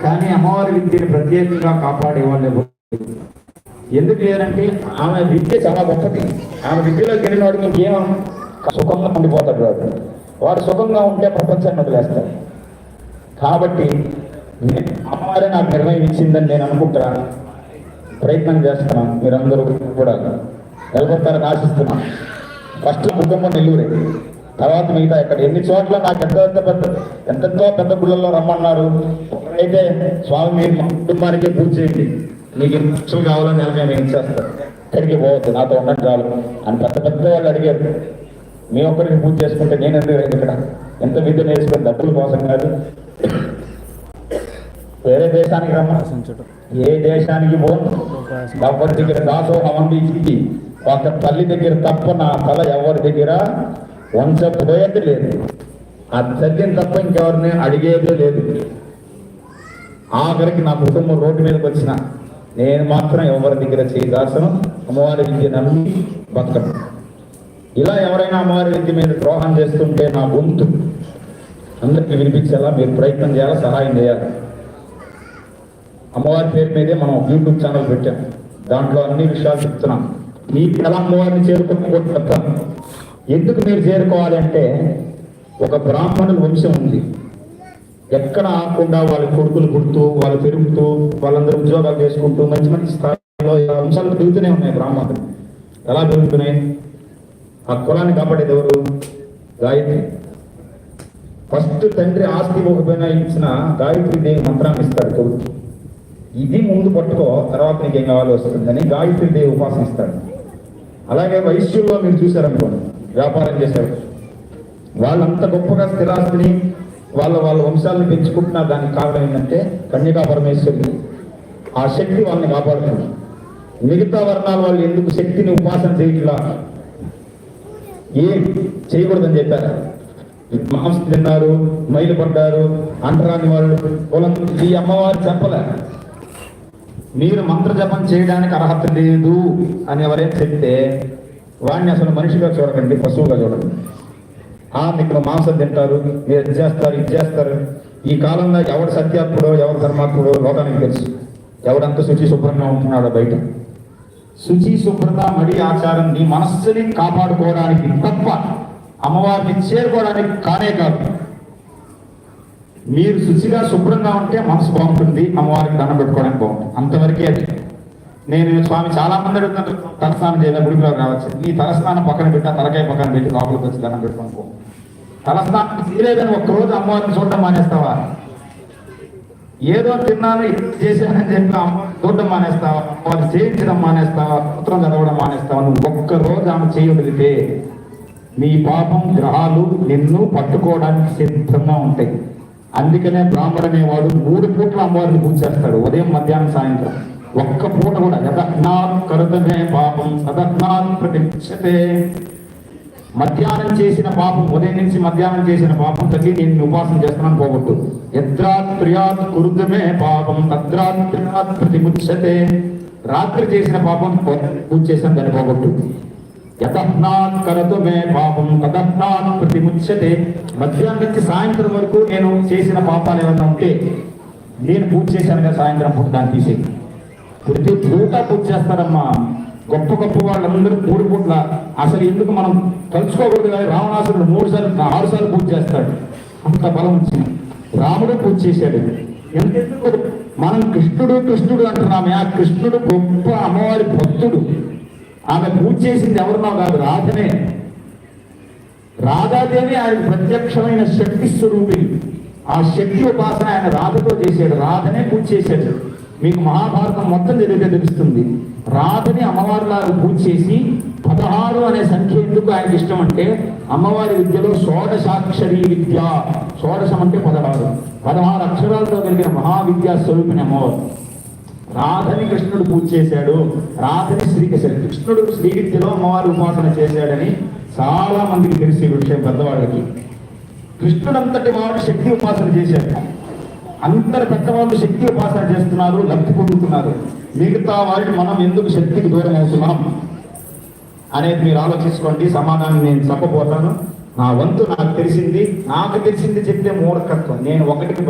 కానీ అమ్మవారి విద్యను ప్రత్యేకంగా కాపాడే వాళ్ళు ఎవరు ఎందుకు లేదంటే ఆమె విద్య చాలా గొప్పది. ఆమె విద్యలోకి వెళ్ళిన వాడికి ఇంకేం సుఖంగా ఉండిపోతాడు. వాడు సుఖంగా ఉంటే ప్రపంచాన్ని వదిలేస్తాడు. కాబట్టి అమ్మవారే నాకు నిర్ణయం ఇచ్చిందని నేను అనుకుంటున్నాను, ప్రయత్నం చేస్తున్నాను. మీరందరూ కూడా నిలబడతారని ఆశిస్తున్నాను. ఫస్ట్ కుటుంబం నెల్లూరే, తర్వాత మిగతా ఇక్కడ ఎన్ని చోట్ల నాకు ఎంతెంతో పెద్ద గుళ్ళల్లో రమ్మన్నారు. ఒకరైతే స్వామి మీరు మా కుటుంబానికే పూజ చేయండి, మీకు ఎన్ని లక్షలు కావాలో నెలగా మేము ఇచ్చేస్తాను, ఇక్కడికి పోవద్దు, నాతో ఉండడం చాలు అని పెద్ద పెద్ద వాళ్ళు అడిగారు. మీ ఒక్కరికి పూజ చేసుకుంటే నేను ఎందుకు ఇక్కడ ఎంత విద్య నేర్చుకుని డబ్బుల కోసం కాదు. వేరే దేశానికి రమ్మ, ఏ దేశానికి పోను, ఎవరి దగ్గర దాసోహం అందించి ఒక తల్లి దగ్గర తప్ప నా తల ఎవరి దగ్గర వంచపోయేది లేదు. ఆ తల్లిని తప్ప ఇంకెవరిని అడిగేదే లేదు. ఆఖరికి నా కుటుంబం రోడ్డు మీదకి వచ్చిన నేను మాత్రం ఎవరి దగ్గర చేయదాసను, అమ్మవారి విద్య నమ్మి బతకను. ఇలా ఎవరైనా అమ్మవారి విద్య మీద ద్రోహం చేస్తుంటే నా గొంతు అందరికీ వినిపించేలా మీరు ప్రయత్నం చేయాలి, సహాయం చేయాలి. అమ్మవారి పేరు మీదే మనం యూట్యూబ్ ఛానల్ పెట్టాం, దాంట్లో అన్ని విషయాలు చెప్తున్నాం. మీకు ఎలా అమ్మవారిని చేరుకోవడం చెప్తాను. ఎందుకు మీరు చేరుకోవాలి అంటే, ఒక బ్రాహ్మణుల వంశం ఉంది, ఎక్కడ ఆకుండా వాళ్ళ కొడుకులు పుడుతూ వాళ్ళు పెరుగుతూ వాళ్ళందరూ ఉద్యోగాలు చేసుకుంటూ మంచి మంచి స్థాయిలో వంశాలు పెరుగుతూనే ఉన్నాయి. బ్రాహ్మణులు ఎలా పెరుగుతున్నాయి? ఆ కులాన్ని కాపాడేది ఎవరు? గాయత్రి. ఫస్ట్ తండ్రి ఆస్తి ఇవ్వకపోయినా ఇచ్చిన గాయత్రి దేవి మంత్రాన్ని ఇస్తాడు కొడుకు. ఇది ముందు పట్టుకో, తర్వాత నీకేం కావాలో వస్తుందని గాయత్రి దేవి ఉపాసన ఇస్తాడు. అలాగే వైశ్యుల్లో మీరు చూశారనుకోండి, వ్యాపారం చేశారు, వాళ్ళంత గొప్పగా స్థిరాస్తిని వాళ్ళ వంశాలను పెంచుకుంటున్నా దానికి కారణం ఏంటంటే కన్యకా పరమేశ్వరి. ఆ శక్తి వాళ్ళని కాపాడుతుంది. మిగతా వర్ణాల వాళ్ళు ఎందుకు శక్తిని ఉపాసన చేయట్లా, ఏం చేయకూడదని చెప్పారు. మాంసం తిన్నారు, మైలు పడ్డారు, అంటరాని వాళ్ళు కులం, ఈ అమ్మవారు చెప్పలే మీరు మంత్ర జపం చేయడానికి అర్హత లేదు అని ఎవరైనా చెప్తే వాడిని అసలు మనిషిగా చూడకండి, పశువుగా చూడండి. ఇక్కడ మాంసం తింటారు, మీరు ఇది చేస్తారు, ఇది చేస్తారు. ఈ కాలంలో ఎవడు సత్యాత్ముడో ఎవరు ధర్మాత్ముడో లోకానికి తెలుసు. ఎవడంత శుచి శుభ్రంగా ఉంటున్నాడో బయట. శుచి శుభ్రత మడి ఆచారం నీ మనస్సుని కాపాడుకోవడానికి తప్ప అమ్మవారిని చేరుకోవడానికి కానే కాదు. మీరు శుచిగా శుభ్రంగా ఉంటే మనసు బాగుంటుంది, అమ్మవారికి దండం పెట్టుకోవడానికి బాగుంటుంది, అంతవరకే అది. నేను స్వామి చాలా మంది అడుగుతున్నారు, తలస్నానం చేయాలి, గుడిలో రావచ్చు. నీ తలస్నానం పక్కన పెట్టా, తలకాయ పక్కన పెట్టి లోపలికి వచ్చి దండం పెట్టుకోనుకో. తలస్నానం చేయలేదని ఒక్కరోజు అమ్మవారిని చూడడం మానేస్తావా? ఏదో తిన్నాను చేశానని చెప్పి అమ్మవారిని చూడడం మానేస్తావా? అమ్మవారిని చేయించడం మానేస్తావా? పుత్రం చదవడం మానేస్తావా? నువ్వు ఒక్కరోజు ఆమె చేయగలిగితే నీ పాపం గ్రహాలు నిన్ను పట్టుకోవడానికి సిద్ధంగా ఉంటాయి. అందుకనే బ్రాహ్మణుడు అనేవాడు 3 పూట్ల అమ్మవారిని పూజ చేస్తాడు, ఉదయం మధ్యాహ్నం సాయంత్రం. ఒక్క పూట కూడా యదహ్నాత్ కరుతమే పాపం సదహ్నాత్ ప్రతిక్షతే. మధ్యాహ్నం చేసిన పాపం, ఉదయం నుంచి మధ్యాహ్నం చేసిన పాపం తగ్గి నేను ఉపాసన చేస్తున్నాను పోగొట్టు. యద్రాత్ ప్రియాత్ కురుతమే పాపం తద్రాత్ ప్రియాత్ ప్రతిముచ్యతే. రాత్రి చేసిన పాపం పూజ చేసిన దాన్ని పోగొట్టు. యతహ్నాత్ కరతుమే పాపం తదహ్నాత్ ప్రతిముచ్యతే. మధ్యాహ్నం నుంచి సాయంత్రం వరకు నేను చేసిన పాపాలు ఏమన్నా ఉంటే నేను పూజ చేశాను కదా సాయంత్రం పూట దాన్ని తీసేది. ప్రతి పూట పూజ చేస్తారమ్మా. గొప్ప గొప్ప వాళ్ళందరూ 3 పూట్ల. అసలు ఎందుకు మనం తలుచుకోకూడదు కానీ రావణాసురుడు 6 సార్లు పూజ చేస్తాడు, అంత బలం వచ్చింది. రాముడు పూజ చేశాడు. ఎంతెందుకు మనం కృష్ణుడు అంటున్నామే, ఆ కృష్ణుడు గొప్ప అమ్మవారి భక్తుడు. ఆమె పూజ చేసింది ఎవరినో కాదు, రాధనే. రాధాదేవి ఆయన ప్రత్యక్షమైన శక్తి స్వరూపిణి. ఆ శక్తి ఉపాసన ఆయన రాధతో చేశాడు, రాధనే పూజ చేశాడు. మీకు మహాభారతం మొత్తం చదివితే తెలుస్తుంది. రాధని అమ్మవారిలాగా పూజ చేసి 16 అనే సంఖ్య ఎందుకు ఆయనకి ఇష్టం అంటే, అమ్మవారి విద్యలో షోడశాక్షరీ విద్య. షోడశం అంటే 16 అక్షరాలతో కలిగిన మహావిద్యా స్వరూపిణి అమ్మవారు. రాధని కృష్ణుడు పూజ చేశాడు, రాధని కృష్ణుడు శ్రీ విద్యలో అమ్మవారి ఉపాసన చేశాడని చాలా మందికి తెలిసే విషయం పెద్దవాళ్ళకి. కృష్ణుడంతటి వాడు శక్తి ఉపాసన చేశాడు. అందరు పెద్దవాళ్ళు శక్తి ఉపాసన చేస్తున్నారు, లబ్ధి పొందుతున్నారు. మిగతా వారికి మనం ఎందుకు శక్తికి దూరం అవుతున్నాం అనేది మీరు ఆలోచించుకోండి. సమాధానం నేను చెప్పబోతాను. నా వంతు నాకు తెలిసింది చెప్తే మూర్ఖత్వం. నేను ఒకటికి